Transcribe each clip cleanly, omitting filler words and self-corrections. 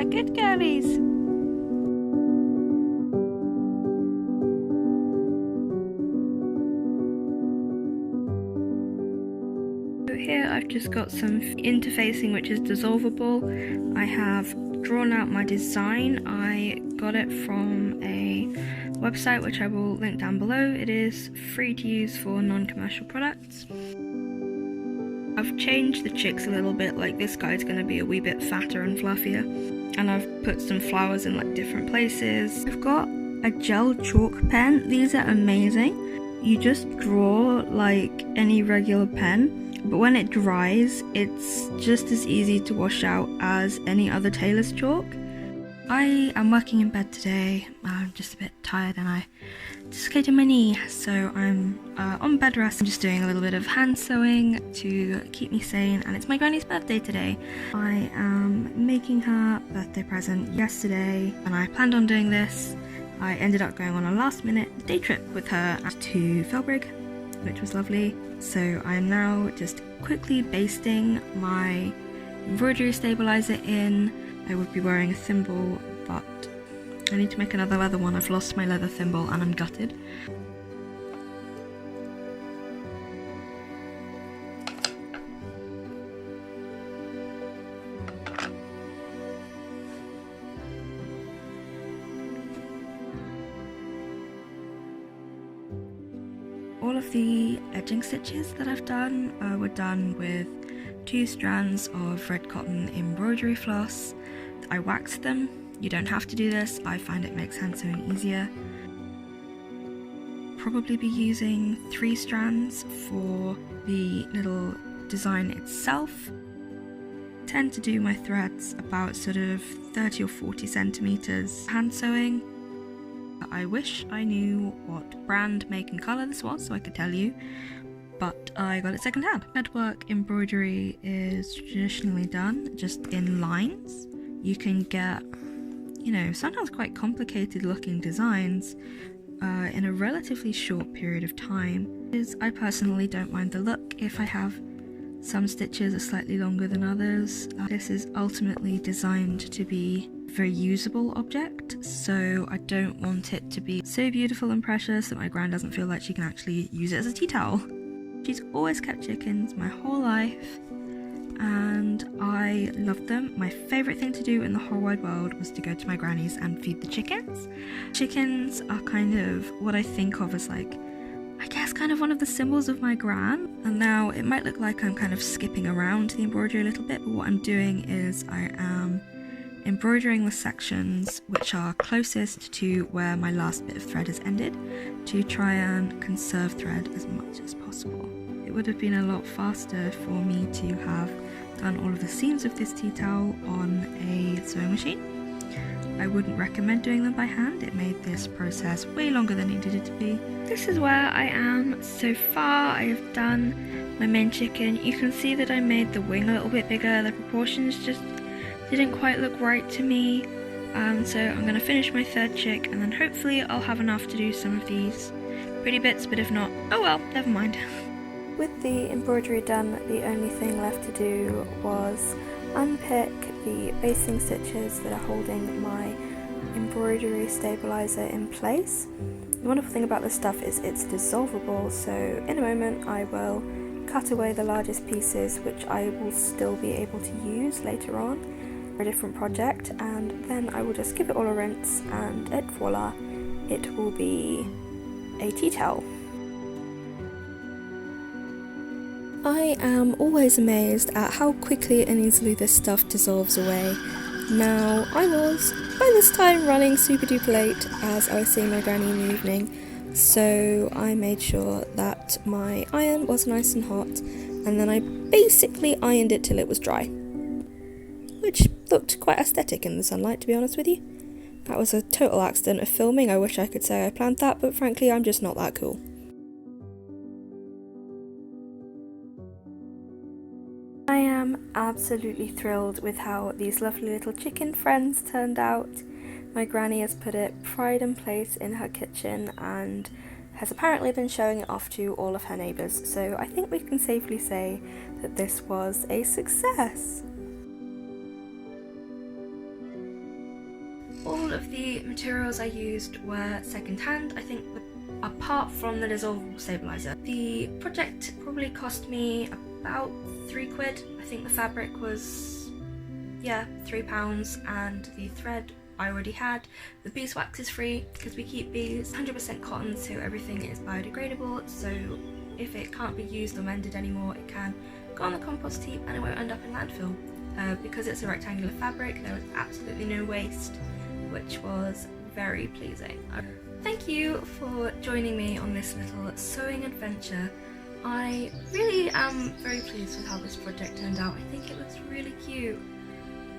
good girlies. So here I've just got some interfacing which is dissolvable. I have drawn out my design. I got it from a website which I will link down below. It is free to use for non-commercial products. I've changed the chicks a little bit, like this guy's going to be a wee bit fatter and fluffier, and I've put some flowers in like different places. I've got a gel chalk pen. These are amazing. You just draw like any regular pen, but when it dries it's just as easy to wash out as any other tailor's chalk. I am working in bed today. I'm just a bit tired and I dislocated my knee, so I'm on bed rest. I'm just doing a little bit of hand sewing to keep me sane, and it's my granny's birthday today. I am making her birthday present yesterday and I planned on doing this. I ended up going on a last minute day trip with her to Felbrigg, which was lovely. So I am now just quickly basting my embroidery stabilizer in. I would be wearing a thimble, but I need to make another leather one. I've lost my leather thimble and I'm gutted. All of the edging stitches that I've done were done with 2 strands of red cotton embroidery floss. I waxed them. You don't have to do this. I find it makes hand sewing easier. Probably be using 3 strands for the little design itself. I tend to do my threads about sort of 30 or 40 centimeters hand sewing. I wish I knew what brand, make and colour this was so I could tell you, but I got it secondhand. Redwork embroidery is traditionally done just in lines. You can get, you know, sometimes quite complicated looking designs in a relatively short period of time. I personally don't mind the look if I have some stitches are slightly longer than others. This is ultimately designed to be a very usable object, so I don't want it to be so beautiful and precious that my gran doesn't feel like she can actually use it as a tea towel. She's always kept chickens my whole life and I loved them. My favourite thing to do in the whole wide world was to go to my granny's and feed the chickens. Chickens are kind of what I think of as like, I guess kind of one of the symbols of my gran. And now it might look like I'm kind of skipping around the embroidery a little bit, but what I'm doing is I am embroidering the sections which are closest to where my last bit of thread has ended to try and conserve thread as much as possible. It would have been a lot faster for me to have done all of the seams of this tea towel on a sewing machine. I wouldn't recommend doing them by hand. It made this process way longer than it needed it to be. This is where I am so far. I have done my main chicken. You can see that I made the wing a little bit bigger. The proportions just didn't quite look right to me. So I'm going to finish my 3rd chick and then hopefully I'll have enough to do some of these pretty bits, but if not, oh well, never mind. With the embroidery done, the only thing left to do was unpick the basting stitches that are holding my embroidery stabilizer in place. The wonderful thing about this stuff is it's dissolvable, so in a moment I will cut away the largest pieces which I will still be able to use later on for a different project, and then I will just give it all a rinse and voila, it will be a tea towel. I am always amazed at how quickly and easily this stuff dissolves away. Now, I was by this time running super duper late as I was seeing my granny in the evening, so I made sure that my iron was nice and hot, and then I basically ironed it till it was dry, which looked quite aesthetic in the sunlight, to be honest with you. That was a total accident of filming. I wish I could say I planned that, but frankly I'm just not that cool. I am absolutely thrilled with how these lovely little chicken friends turned out. My granny has put it pride and place in her kitchen and has apparently been showing it off to all of her neighbours, so I think we can safely say that this was a success. of the materials I used were second-hand, I think, apart from the dissolvable stabilizer. The project probably cost me about £3. I think the fabric was, yeah, £3, and the thread I already had. The beeswax is free because we keep bees, 100% cotton, so everything is biodegradable, so if it can't be used or mended anymore, it can go on the compost heap and it won't end up in landfill. Because it's a rectangular fabric, there was absolutely no waste, which was very pleasing. Thank you for joining me on this little sewing adventure. I really am very pleased with how this project turned out. I think it looks really cute,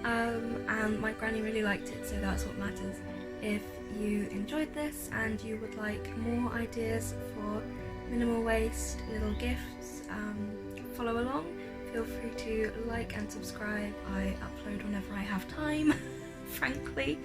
and my granny really liked it, so that's what matters. If you enjoyed this and you would like more ideas for minimal waste little gifts, follow along. Feel free to like and subscribe. I upload whenever I have time, frankly.